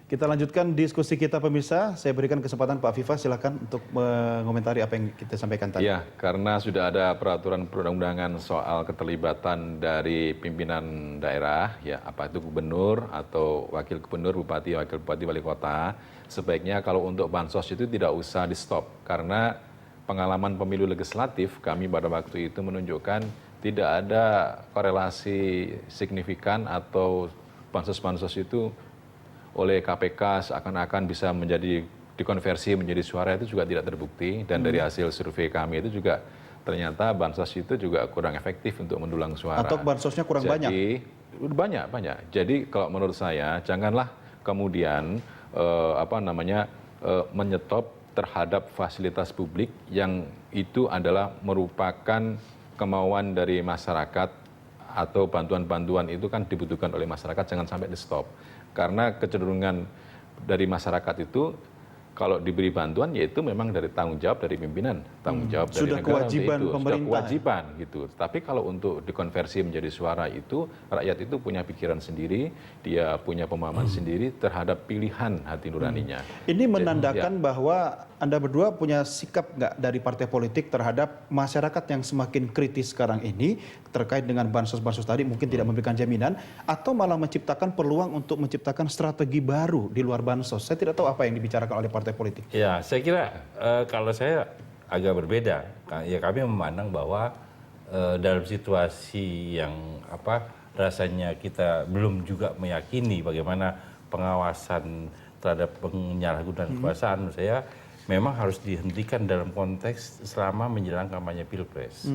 Kita lanjutkan diskusi kita pemirsa. Saya berikan kesempatan Pak Viva, silakan untuk mengomentari apa yang kita sampaikan tadi. Ya, karena sudah ada peraturan perundang-undangan soal keterlibatan dari pimpinan daerah, ya apa itu gubernur atau wakil gubernur, bupati, wakil bupati, wali kota, sebaiknya kalau untuk bansos itu tidak usah di stop, karena pengalaman pemilu legislatif kami pada waktu itu menunjukkan tidak ada korelasi signifikan atau bansos-bansos itu oleh KPK seakan-akan bisa menjadi dikonversi menjadi suara, itu juga tidak terbukti, dan dari hasil survei kami itu juga ternyata bansos itu juga kurang efektif untuk mendulang suara. Atau bansosnya kurang banyak? Banyak. Jadi kalau menurut saya janganlah kemudian menyetop terhadap fasilitas publik yang itu adalah merupakan kemauan dari masyarakat atau bantuan-bantuan itu kan dibutuhkan oleh masyarakat, jangan sampai di stop. Karena kecenderungan dari masyarakat itu kalau diberi bantuan yaitu memang dari tanggung jawab dari pimpinan, tanggung jawab dari negara kewajiban untuk itu, pemerintah. sudah kewajiban gitu. Tapi kalau untuk dikonversi menjadi suara itu, rakyat itu punya pikiran sendiri, dia punya pemahaman sendiri terhadap pilihan hati nuraninya. Ini menandakan bahwa Anda berdua punya sikap nggak dari partai politik terhadap masyarakat yang semakin kritis sekarang ini terkait dengan bansos-bansos tadi, mungkin tidak memberikan jaminan, atau malah menciptakan peluang untuk menciptakan strategi baru di luar bansos. Saya tidak tahu apa yang dibicarakan oleh partai politik. Ya, saya kira kalau saya agak berbeda. Ya, kami memandang bahwa dalam situasi yang rasanya kita belum juga meyakini bagaimana pengawasan terhadap penyalahgunaan kekuasaan, menurut saya memang harus dihentikan dalam konteks selama menjelang kampanye Pilpres.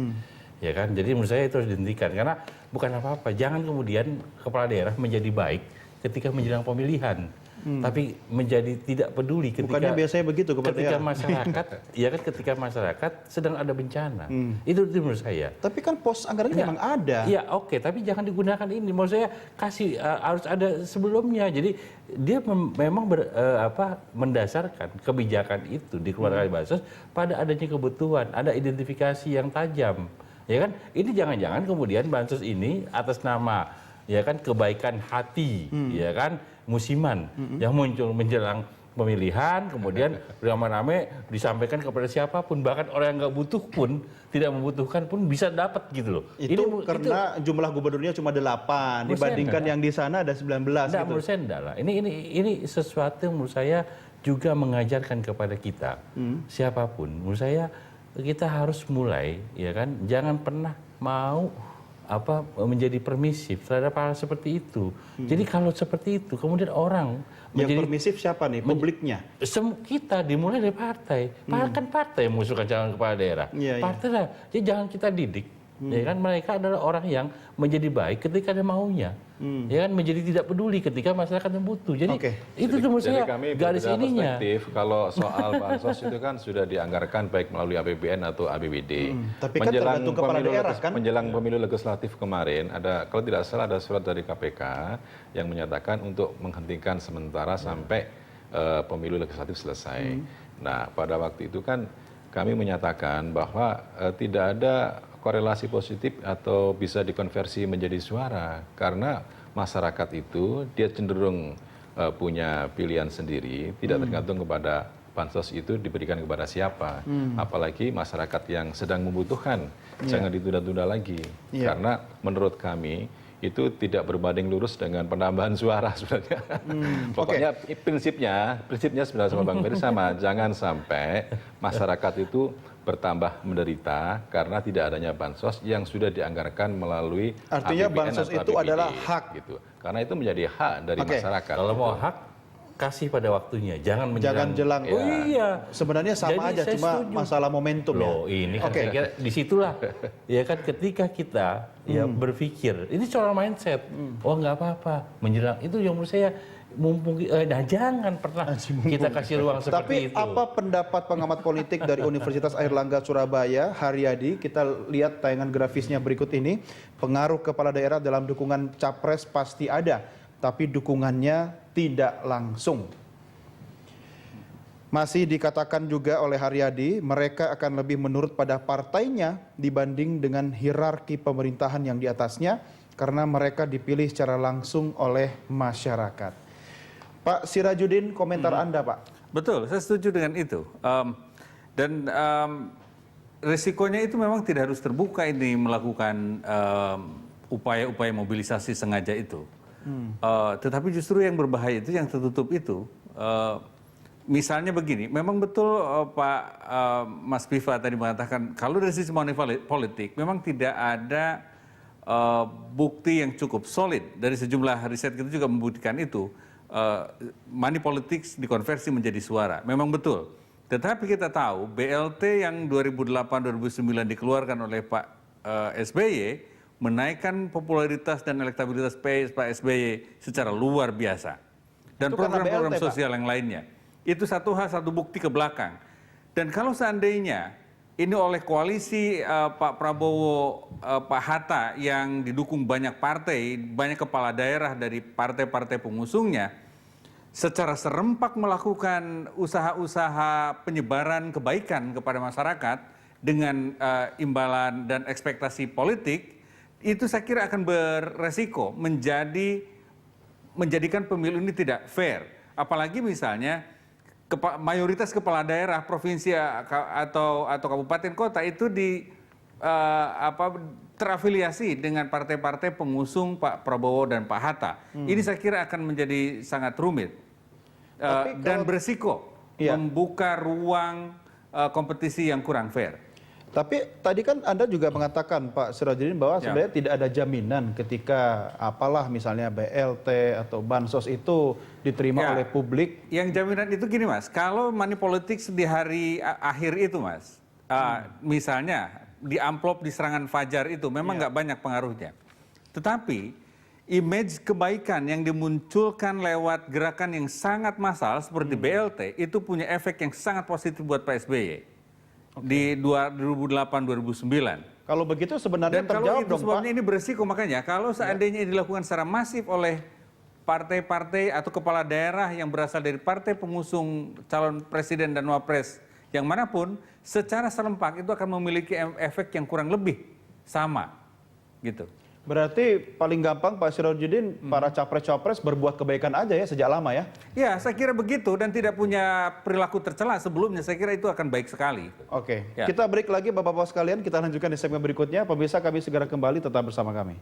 Ya kan? Jadi menurut saya itu harus dihentikan karena bukan apa-apa. Jangan kemudian kepala daerah menjadi baik ketika menjelang pemilihan. Tapi menjadi tidak peduli Bukannya biasanya begitu ketika masyarakat, ya kan, ketika masyarakat sedang ada bencana. Itu menurut saya. Tapi kan pos anggarannya memang ada. Ya oke, tapi jangan digunakan ini. Maksud saya kasih harus ada sebelumnya. Jadi dia memang mendasarkan kebijakan itu dikeluarkan bansos pada adanya kebutuhan, ada identifikasi yang tajam. Ya kan? Ini jangan-jangan kemudian bansos ini atas nama ya kan kebaikan hati, ya kan, musiman yang muncul menjelang pemilihan, kemudian ramai-ramai disampaikan kepada siapapun, bahkan orang yang nggak butuh pun, tidak membutuhkan pun bisa dapat gitu loh. Itu karena jumlah gubernurnya cuma 8 dibandingkan yang di sana ada 19 gitu. Menurut saya enggak lah. Ini sesuatu yang menurut saya juga mengajarkan kepada kita siapapun. Menurut saya kita harus mulai, ya kan, jangan pernah mau menjadi permisif terhadap hal seperti itu. Jadi kalau seperti itu kemudian orang yang permisif siapa nih? Publiknya? Kita dimulai dari partai. Kan partai yang mengusulkan calon kepala daerah. Partai lah. Jadi jangan kita didik. Ya kan, mereka adalah orang yang menjadi baik ketika ada maunya. Ya kan, menjadi tidak peduli ketika masyarakat yang butuh. Jadi itu menurut saya garis ininya. Kalau soal bansos itu kan sudah dianggarkan baik melalui APBN atau APBD. Tapi kan tergantung kepala daerah kan. Menjelang pemilu legislatif kemarin ada, kalau tidak salah ada surat dari KPK yang menyatakan untuk menghentikan sementara sampai pemilu legislatif selesai. Nah, pada waktu itu kan kami menyatakan bahwa tidak ada korelasi positif atau bisa dikonversi menjadi suara karena masyarakat itu dia cenderung punya pilihan sendiri, tidak tergantung kepada bansos itu diberikan kepada siapa. Apalagi masyarakat yang sedang membutuhkan, jangan ditunda-tunda lagi. Karena menurut kami itu tidak berbanding lurus dengan penambahan suara sebenarnya. Pokoknya prinsipnya sebenarnya sama Bang Ferry sama, jangan sampai masyarakat itu bertambah menderita karena tidak adanya bansos yang sudah dianggarkan melalui artinya APBN bansos atau itu APBD, adalah hak gitu. Karena itu menjadi hak dari masyarakat. Kalau mau hak kasih pada waktunya, jangan jelang. Oh iya, sebenarnya sama aja, cuma setuju. Masalah momentum loh, ya. Ini kan saya kira disitulah ya kan ketika kita ya berpikir ini soal mindset. Oh nggak apa-apa menjelang itu yang menurut saya mumpung jangan pernah kita kasih ruang seperti itu. Tapi apa pendapat pengamat politik dari Universitas Airlangga Surabaya, Haryadi? Kita lihat tayangan grafisnya berikut ini. Pengaruh kepala daerah dalam dukungan capres pasti ada, tapi dukungannya tidak langsung. Masih dikatakan juga oleh Haryadi, mereka akan lebih menurut pada partainya dibanding dengan hierarki pemerintahan yang di atasnya, karena mereka dipilih secara langsung oleh masyarakat. Pak Sirajudin, komentar Anda, Pak. Betul, saya setuju dengan itu. Dan risikonya itu memang tidak harus terbuka ini melakukan upaya-upaya mobilisasi sengaja itu. Tetapi justru yang berbahaya itu yang tertutup itu. Misalnya begini, memang betul Pak Mas Viva tadi mengatakan kalau dari sisi money politik memang tidak ada bukti yang cukup solid. Dari sejumlah riset kita juga membuktikan itu. Money politics dikonversi menjadi suara. Memang betul. Tetapi kita tahu BLT yang 2008-2009 dikeluarkan oleh Pak SBY menaikkan popularitas dan elektabilitas Pak SBY secara luar biasa. Dan program-program sosial yang lainnya. Itu satu hal, satu bukti ke belakang. Dan kalau seandainya ini oleh koalisi Pak Prabowo, Pak Hatta yang didukung banyak partai, banyak kepala daerah dari partai-partai pengusungnya, secara serempak melakukan usaha-usaha penyebaran kebaikan kepada masyarakat dengan imbalan dan ekspektasi politik, itu saya kira akan beresiko menjadikan pemilu ini tidak fair. Apalagi misalnya mayoritas kepala daerah, provinsi atau kabupaten kota itu terafiliasi dengan partai-partai pengusung Pak Prabowo dan Pak Hatta. Ini saya kira akan menjadi sangat rumit. Dan beresiko membuka ruang kompetisi yang kurang fair. Tapi tadi kan Anda juga mengatakan Pak Sirajudin bahwa sebenarnya tidak ada jaminan ketika apalah misalnya BLT atau bansos itu diterima oleh publik. Yang jaminan itu gini Mas, kalau money politics di hari akhir itu Mas, misalnya di amplop di serangan fajar itu memang nggak banyak pengaruhnya. Tetapi image kebaikan yang dimunculkan lewat gerakan yang sangat massal seperti BLT itu punya efek yang sangat positif buat Pak SBY di 2008-2009. Kalau begitu sebenarnya dan terjawab kalau itu sebabnya ini beresiko, makanya kalau seandainya ini dilakukan secara masif oleh partai-partai atau kepala daerah yang berasal dari partai pengusung calon presiden dan wapres yang manapun, secara serempak itu akan memiliki efek yang kurang lebih sama gitu. Berarti paling gampang Pak Sirajudin, para capres-capres berbuat kebaikan aja ya sejak lama ya? Ya, saya kira begitu dan tidak punya perilaku tercela sebelumnya. Saya kira itu akan baik sekali. Oke, kita break lagi Bapak-Bapak sekalian, kita lanjutkan di segmen berikutnya. Pemirsa, kami segera kembali, tetap bersama kami.